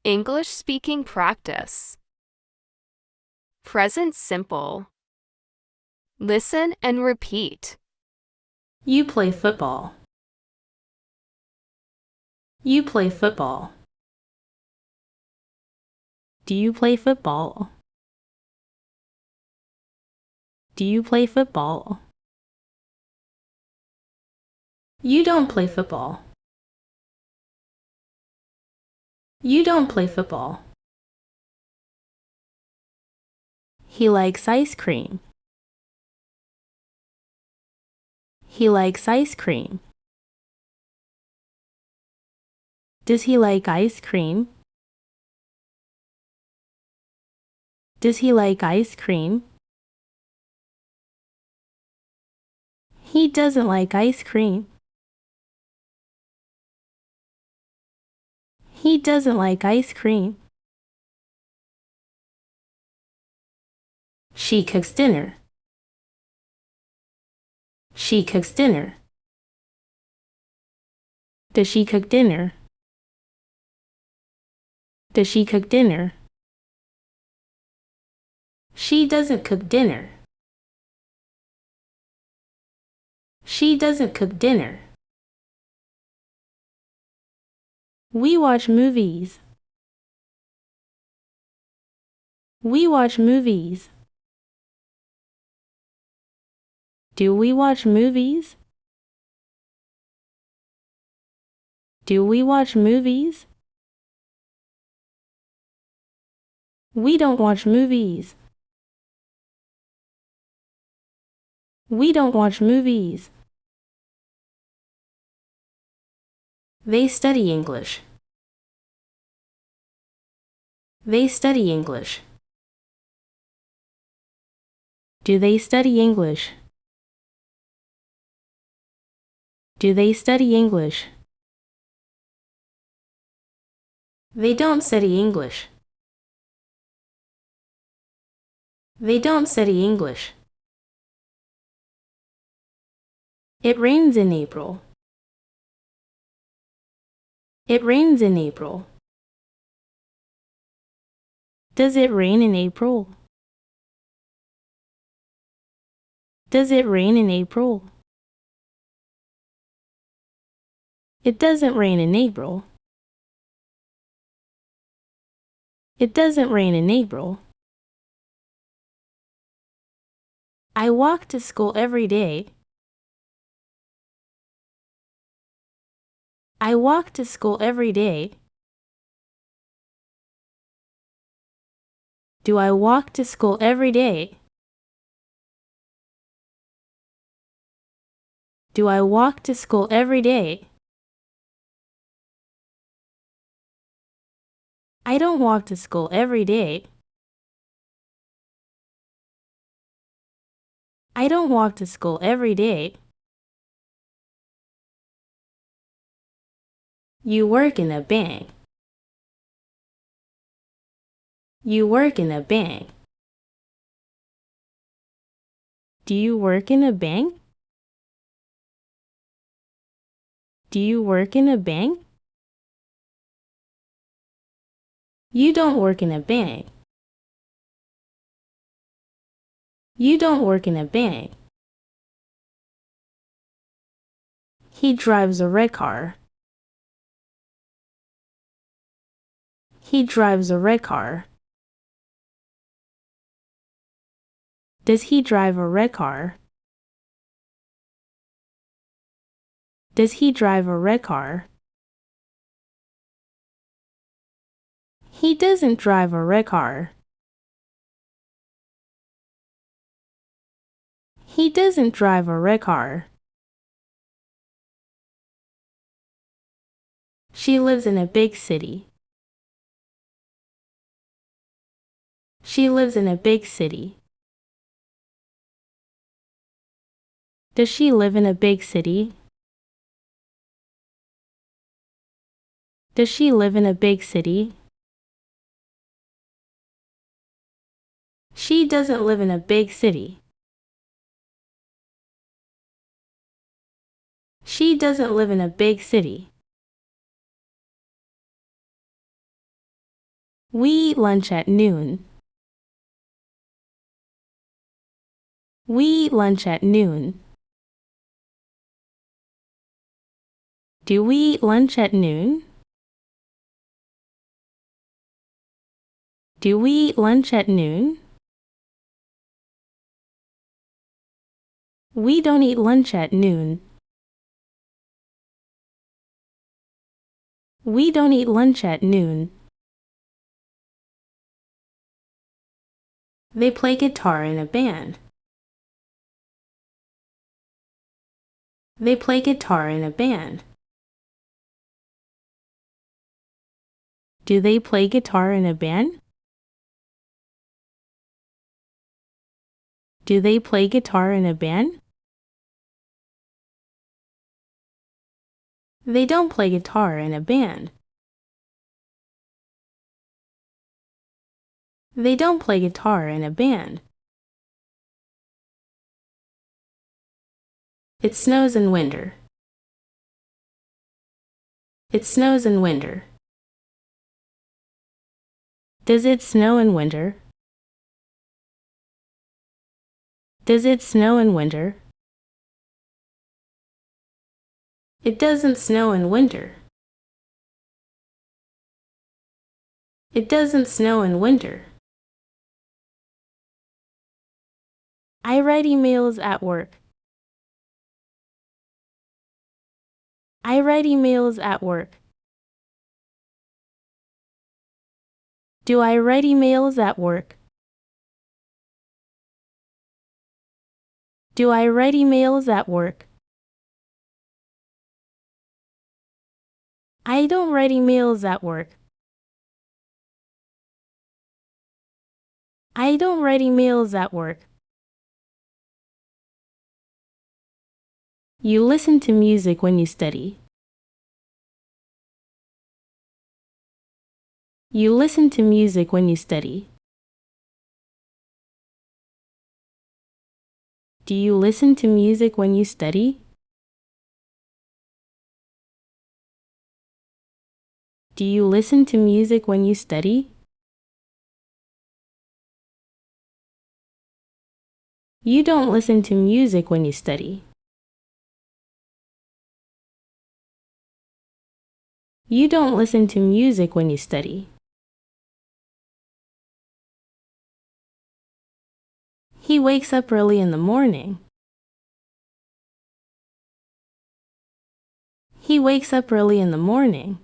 English speaking practice. Present simple. Listen and repeat. You play football. You play football. Do you play football? Do you play football? You don't play football. You don't play football. He likes ice cream. He likes ice cream. Does he like ice cream? Does he like ice cream? He doesn't like ice cream. He doesn't like ice cream. She cooks dinner. She cooks dinner. Does she cook dinner? Does she cook dinner? She doesn't cook dinner. She doesn't cook dinner. We watch movies. We watch movies. Do we watch movies? Do we watch movies? We don't watch movies. We don't watch movies. They study English. They study English. Do they study English? Do they study English? They don't study English. They don't study English. It rains in April. It rains in April. Does it rain in April? Does it rain in April? It doesn't rain in April. It doesn't rain in April. I walk to school every day. I walk to school every day. Do I walk to school every day? Do I walk to school every day? I don't walk to school every day. I don't walk to school every day. You work in a bank. You work in a bank. Do you work in a bank? Do you work in a bank? You don't work in a bank. You don't work in a bank. He drives a red car. He drives a red car. Does he drive a red car? Does he drive a red car? He doesn't drive a red car. He doesn't drive a red car. She lives in a big city. She lives in a big city. Does she live in a big city? Does she live in a big city? She doesn't live in a big city. She doesn't live in a big city. We eat lunch at noon. We eat lunch at noon. Do we eat lunch at noon? Do we eat lunch at noon? We don't eat lunch at noon. We don't eat lunch at noon. They play guitar in a band. They play guitar in a band. Do they play guitar in a band? Do they play guitar in a band? They don't play guitar in a band. They don't play guitar in a band. It snows in winter. It snows in winter. Does it snow in winter? Does it snow in winter? It doesn't snow in winter. It doesn't snow in winter. I write emails at work. I write emails at work. Do I write emails at work? Do I write emails at work? I don't write emails at work. I don't write emails at work. You listen to music when you study. You listen to music when you study. Do you listen to music when you study? Do you listen to music when you study? You don't listen to music when you study. You don't listen to music when you study. He wakes up early in the morning. He wakes up early in the morning.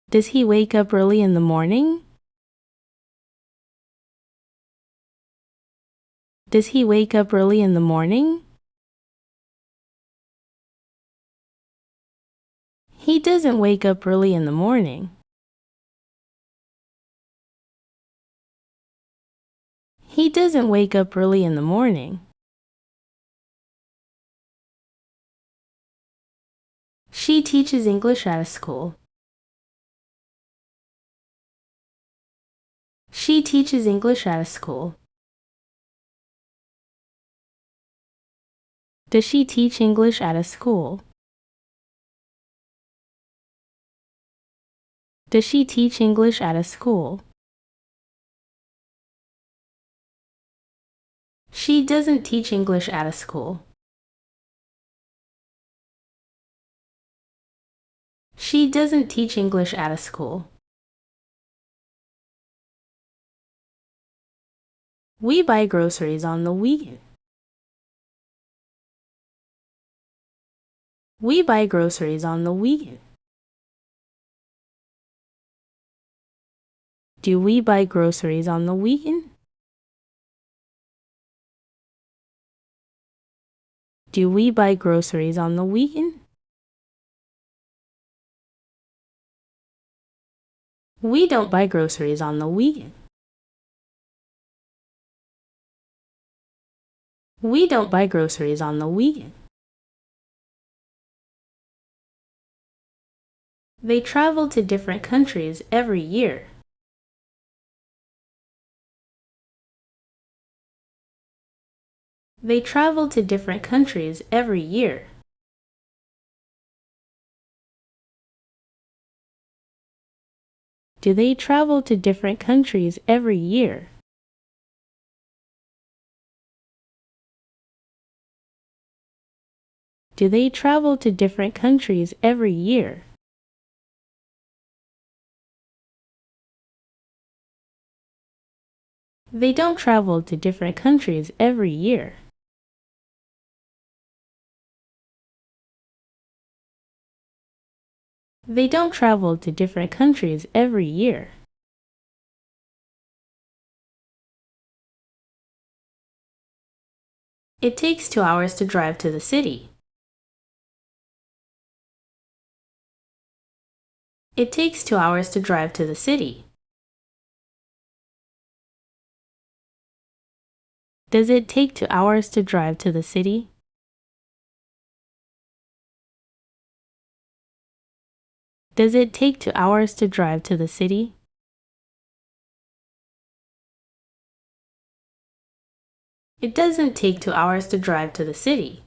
Does he wake up early in the morning? Does he wake up early in the morning? He doesn't wake up early in the morning. He doesn't wake up early in the morning. She teaches English at a school. She teaches English at a school. Does she teach English at a school? Does she teach English at a school? She doesn't teach English at a school. She doesn't teach English at a school. We buy groceries on the weekend. We buy groceries on the weekend. Do we buy groceries on the weekend? Do we buy groceries on the weekend? We don't buy groceries on the weekend. We don't buy groceries on the weekend. They travel to different countries every year. They travel to different countries every year. Do they travel to different countries every year? Do they travel to different countries every year? They don't travel to different countries every year. They don't travel to different countries every year. It takes 2 hours to drive to the city. It takes 2 hours to drive to the city. Does it take 2 hours to drive to the city? Does it take 2 hours to drive to the city? It doesn't take 2 hours to drive to the city.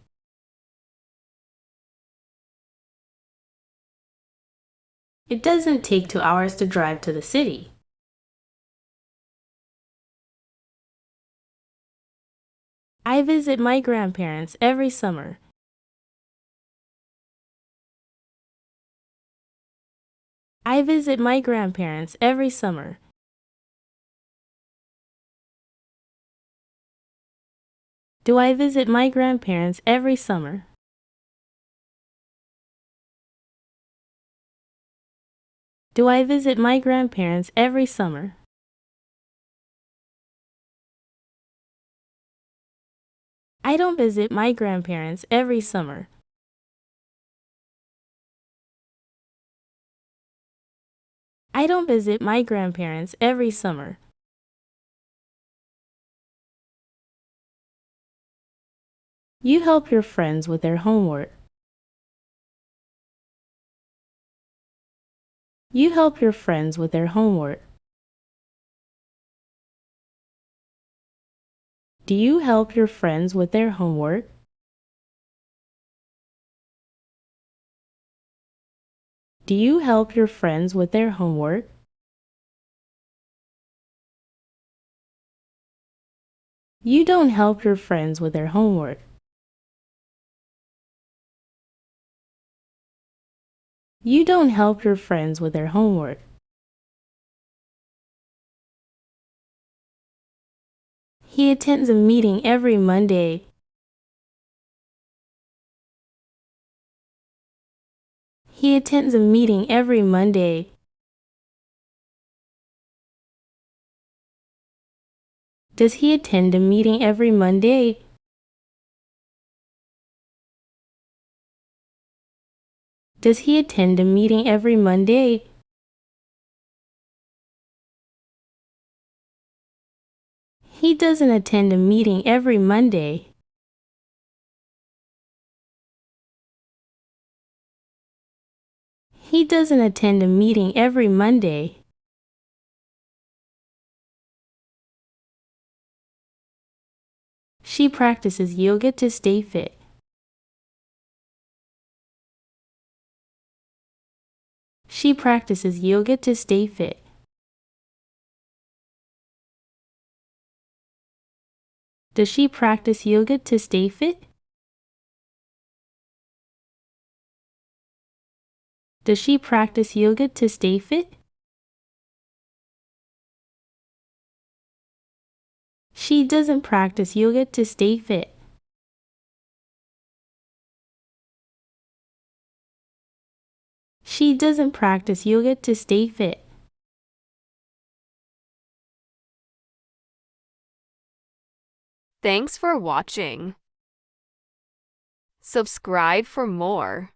It doesn't take 2 hours to drive to the city. I visit my grandparents every summer. I visit my grandparents every summer. Do I visit my grandparents every summer? Do I visit my grandparents every summer? I don't visit my grandparents every summer. I don't visit my grandparents every summer. You help your friends with their homework. You help your friends with their homework. Do you help your friends with their homework? Do you help your friends with their homework? You don't help your friends with their homework. You don't help your friends with their homework. He attends a meeting every Monday. He attends a meeting every Monday. Does he attend a meeting every Monday? Does he attend a meeting every Monday? He doesn't attend a meeting every Monday. He doesn't attend a meeting every Monday. She practices yoga to stay fit. She practices yoga to stay fit. Does she practice yoga to stay fit? Does she practice yoga to stay fit? She doesn't practice yoga to stay fit. She doesn't practice yoga to stay fit. Thanks for watching. Subscribe for more.